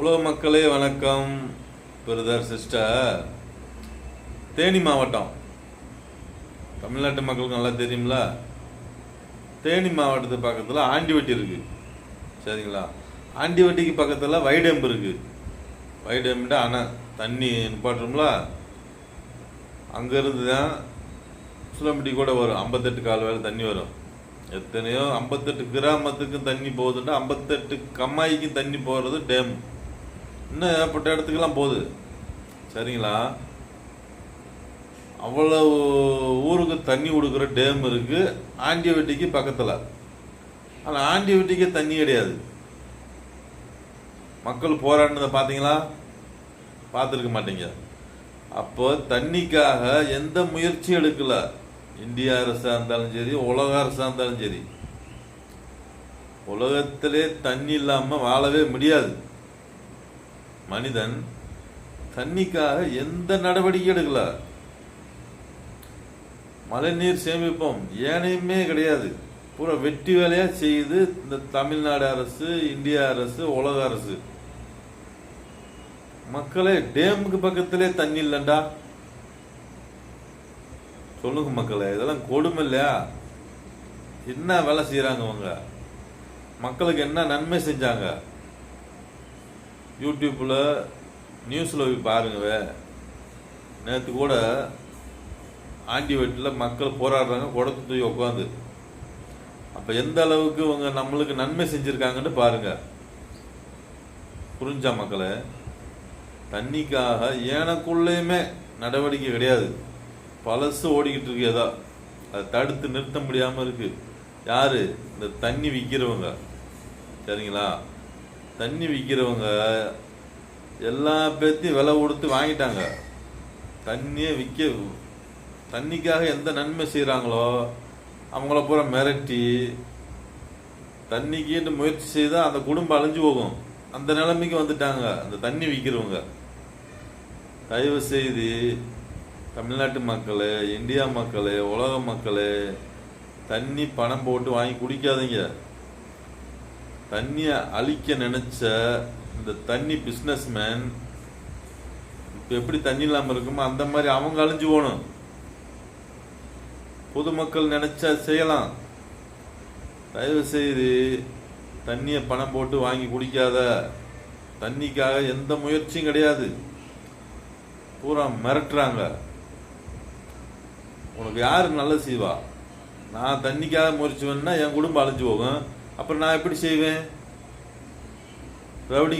உலக மக்களே வணக்கம். பிரதர் சிஸ்டர், தேனி மாவட்டம் தமிழ்நாட்டு மக்களுக்கு நல்லா தெரியுங்களா? தேனி மாவட்டத்து பக்கத்தில் ஆண்டிவட்டி இருக்கு, சரிங்களா? ஆண்டிவட்டிக்கு பக்கத்தில் வைடம்பு இருக்கு. வைடம்புட்டு அணை தண்ணி நிப்பாட்டுறோம்ல, அங்கேருந்து தான் சுலம்பட்டி கூட வரும். 58 கால் வேலை தண்ணி வரும். எத்தனையோ 58 கிராமத்துக்கு தண்ணி போகுதுன்னா 58 கம்மாய்க்கு தண்ணி போகிறது டேம். இன்னும் ஏற்பட்ட இடத்துக்கெல்லாம் போகுது, சரிங்களா? அவ்வளவு ஊருக்கு தண்ணி கொடுக்குற டேம் இருக்கு ஆண்டிவட்டிக்கு பக்கத்தில். ஆனால் ஆண்டிவட்டிக்கு தண்ணி கிடையாது. மக்கள் போராடினதை பார்த்தீங்களா? பார்த்துருக்க மாட்டீங்க. அப்போ தண்ணிக்காக எந்த முயற்சியும் எடுக்கல. இந்திய அரசாக இருந்தாலும் சரி, உலக அரசாக இருந்தாலும் சரி. உலகத்திலே தண்ணி இல்லாமல் வாழவே முடியாது. மனிதன் தண்ணிக்காக எந்த நடவடிக்கை எடுக்கல. மழைநீர் சேமிப்போம் ஏனையுமே கிடையாது. பூரா வெட்டி வேலையா செய்து இந்த தமிழ்நாடு அரசு, இந்திய அரசு, உலக அரசு. மக்களே, டேமுக்கு பக்கத்திலே தண்ணி இல்லைண்டா சொல்லுங்க மக்களே, இதெல்லாம் கொடுமை இல்லையா? என்ன வேலை செய்யறாங்க அவங்க? மக்களுக்கு என்ன நன்மை செஞ்சாங்க? யூடியூப்ல நியூஸ்ல போய் பாருங்க. நேற்று கூட ஆண்டிவட்டியில் மக்கள் போராடுறாங்க, குடத்து தூக்கி உட்காந்து. அப்போ எந்த அளவுக்கு இவங்க நம்மளுக்கு நன்மை செஞ்சுருக்காங்கன்னு பாருங்க. புரிஞ்சா மக்களே? தண்ணிக்காக ஏனக்குள்ளேயுமே நடவடிக்கை கிடையாது. பழசு ஓடிக்கிட்டு இருக்கு. ஏதோ அதை தடுத்து நிறுத்த முடியாமல் இருக்கு. யாரு? இந்த தண்ணி விற்கிறவங்க, சரிங்களா? தண்ணி விற்கிறவங்க எல்லா பேர்த்தையும் விலை கொடுத்து வாங்கிட்டாங்க. தண்ணியை தண்ணிக்காக எந்த நன்மை செய்கிறாங்களோ அவங்கள பூரா மிரட்டி தண்ணிக்கு முயற்சி செய்தால் அந்த குடும்பம் அழிஞ்சு போகும். அந்த நிலைமைக்கு வந்துட்டாங்க அந்த தண்ணி விற்கிறவங்க. தயவு செய்து தமிழ்நாட்டு மக்களே, இந்தியா மக்களே, உலக மக்களே, தண்ணி பணம் போட்டு வாங்கி குடிக்காதீங்க. தண்ணியை அழிக்க நினைச்ச இந்த தண்ணி பிஸ்னஸ்மேன் இப்போ எப்படி தண்ணி இல்லாமல் இருக்குமோ அந்த மாதிரி அவங்க அழிஞ்சு போகணும். பொதுமக்கள் நினைச்சா செய்யலாம். தயவு செய்து தண்ணியை பணம் போட்டு வாங்கி குடிக்காத. தண்ணிக்காக எந்த முயற்சியும் கிடையாது. பூரா மிரட்டுறாங்க. உனக்கு யாரு நல்லது செய்வா? நான் தண்ணிக்காக முயற்சி பண்ணா என் குடும்பம் அழிஞ்சு போகும். அப்புறம் நான் எப்படி செய்வேன்? ரவுடி